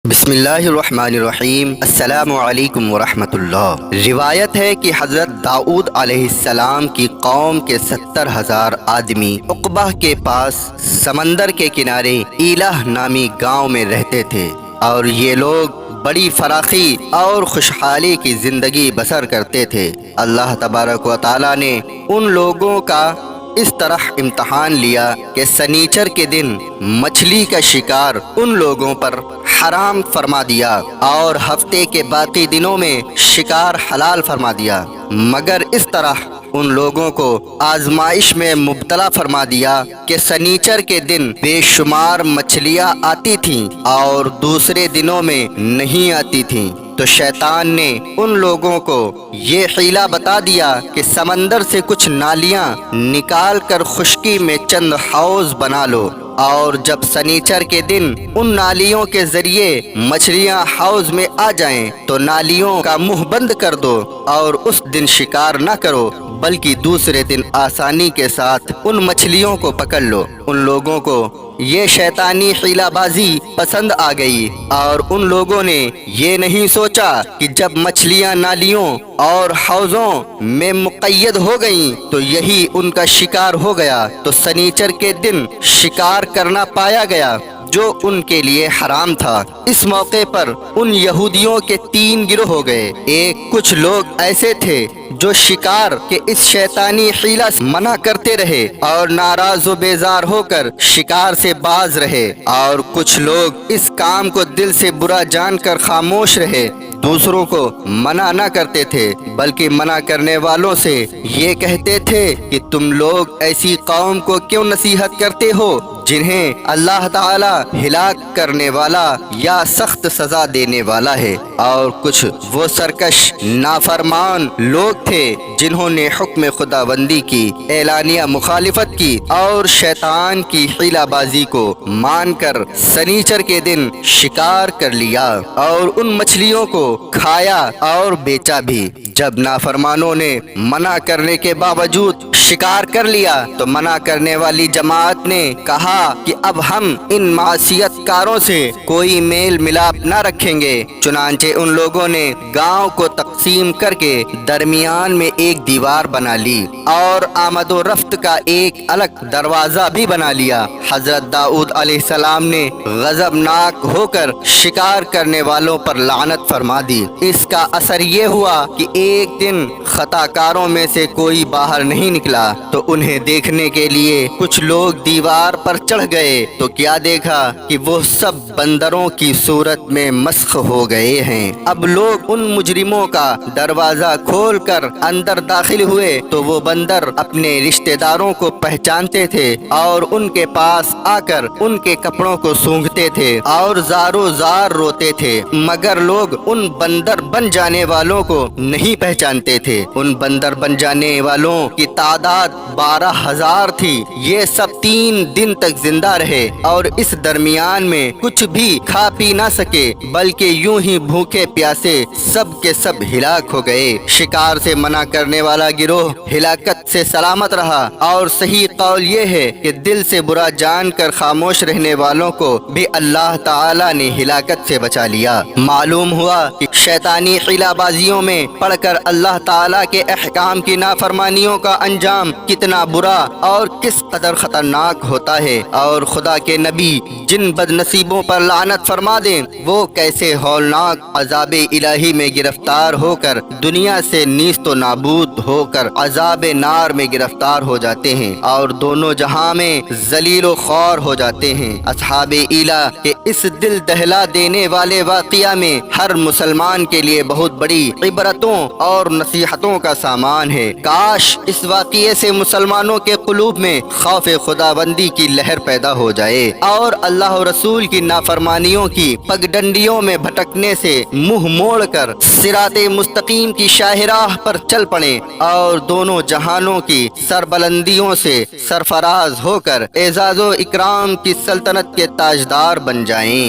بسم اللہ الرحمن الرحیم۔ السلام علیکم ورحمۃ اللہ۔ روایت ہے کہ حضرت داؤد علیہ السلام کی قوم کے 70,000 آدمی عقبہ کے پاس سمندر کے کنارے ایلہ نامی گاؤں میں رہتے تھے، اور یہ لوگ بڑی فراخی اور خوشحالی کی زندگی بسر کرتے تھے۔ اللہ تبارک و تعالی نے ان لوگوں کا اس طرح امتحان لیا کہ سنیچر کے دن مچھلی کا شکار ان لوگوں پر حرام فرما دیا، اور ہفتے کے باقی دنوں میں شکار حلال فرما دیا، مگر اس طرح ان لوگوں کو آزمائش میں مبتلا فرما دیا کہ سنیچر کے دن بے شمار مچھلیاں آتی تھیں اور دوسرے دنوں میں نہیں آتی تھیں۔ تو شیطان نے ان لوگوں کو یہ حیلہ بتا دیا کہ سمندر سے کچھ نالیاں نکال کر خشکی میں چند حوض بنا لو، اور جب سنیچر کے دن ان نالیوں کے ذریعے مچھلیاں حوض میں آ جائیں تو نالیوں کا منہ بند کر دو، اور اس دن شکار نہ کرو بلکہ دوسرے دن آسانی کے ساتھ ان مچھلیوں کو پکڑ لو۔ ان لوگوں کو یہ شیطانی حیلہ بازی پسند آ گئی، اور ان لوگوں نے یہ نہیں سوچا کہ جب مچھلیاں نالیوں اور حوضوں میں مقید ہو گئیں تو یہی ان کا شکار ہو گیا، تو سنیچر کے دن شکار کرنا پایا گیا جو ان کے لیے حرام تھا۔ اس موقع پر ان یہودیوں کے 3 گروہ ہو گئے۔ ایک کچھ لوگ ایسے تھے جو شکار کے اس شیطانی حیلہ سے منع کرتے رہے اور ناراض و بیزار ہو کر شکار سے باز رہے، اور کچھ لوگ اس کام کو دل سے برا جان کر خاموش رہے، دوسروں کو منع نہ کرتے تھے بلکہ منع کرنے والوں سے یہ کہتے تھے کہ تم لوگ ایسی قوم کو کیوں نصیحت کرتے ہو جنہیں اللہ تعالی ہلاک کرنے والا یا سخت سزا دینے والا ہے۔ اور کچھ وہ سرکش نافرمان لوگ تھے جنہوں نے حکم خداوندی کی اعلانیہ مخالفت کی اور شیطان کی حیلہ بازی کو مان کر سنیچر کے دن شکار کر لیا اور ان مچھلیوں کو کھایا اور بیچا بھی۔ جب نافرمانوں نے منع کرنے کے باوجود شکار کر لیا تو منع کرنے والی جماعت نے کہا کہ اب ہم ان معصیت کاروں سے کوئی میل ملاپ نہ رکھیں گے۔ چنانچہ ان لوگوں نے گاؤں کو تقسیم کر کے درمیان میں ایک دیوار بنا لی اور آمد و رفت کا ایک الگ دروازہ بھی بنا لیا۔ حضرت داؤد علیہ السلام نے غضبناک ہو کر شکار کرنے والوں پر لعنت فرما دی۔ اس کا اثر یہ ہوا کہ ایک دن خطا کاروں میں سے کوئی باہر نہیں نکلا تو انہیں دیکھنے کے لیے کچھ لوگ دیوار پر چڑھ گئے تو کیا دیکھا کہ وہ سب بندروں کی صورت میں مسخ ہو گئے ہیں۔ اب لوگ ان مجرموں کا دروازہ کھول کر اندر داخل ہوئے تو وہ بندر اپنے رشتہ داروں کو پہچانتے تھے اور ان کے پاس آ کر ان کے کپڑوں کو سونگھتے تھے اور زارو زار روتے تھے، مگر لوگ ان بندر بن جانے والوں کو نہیں پہچانتے تھے۔ ان بندر بن جانے والوں کی تعداد 12,000 تھی۔ یہ سب 3 دن تک زندہ رہے اور اس درمیان میں کچھ بھی کھا پی نہ سکے بلکہ یوں ہی بھوکے پیاسے سب کے سب ہلاک ہو گئے۔ شکار سے منع کرنے والا گروہ ہلاکت سے سلامت رہا، اور صحیح قول یہ ہے کہ دل سے برا جان کر خاموش رہنے والوں کو بھی اللہ تعالی نے ہلاکت سے بچا لیا۔ معلوم ہوا کہ شیطانی حیلہ بازیوں میں پڑھ کر اللہ تعالی کے احکام کی نافرمانیوں کا انجام کتنا برا اور کس قدر خطرناک ہوتا ہے، اور خدا کے نبی جن بد نصیبوں پر لعنت فرما دیں وہ کیسے ہولناک عذاب الہی میں گرفتار ہو کر دنیا سے نیست و نابود ہو کر عذاب نار میں گرفتار ہو جاتے ہیں اور دونوں جہاں میں ذلیل و خوار ہو جاتے ہیں۔ اصحاب ایلہ کے اس دل دہلا دینے والے واقعہ میں ہر مسلمان کے لیے بہت بڑی عبرتوں اور نصیحتوں کا سامان ہے۔ کاش اس واقعے سے مسلمانوں کے قلوب میں خوف خداوندی کی لہر پیدا ہو جائے اور اللہ و رسول کی نافرمانیوں کی پگڈنڈیوں میں بھٹکنے سے منہ موڑ کر صراط مستقیم کی شاہراہ پر چل پڑیں اور دونوں جہانوں کی سربلندیوں سے سرفراز ہو کر اعزاز و اکرام کی سلطنت کے تاجدار بن جائیں۔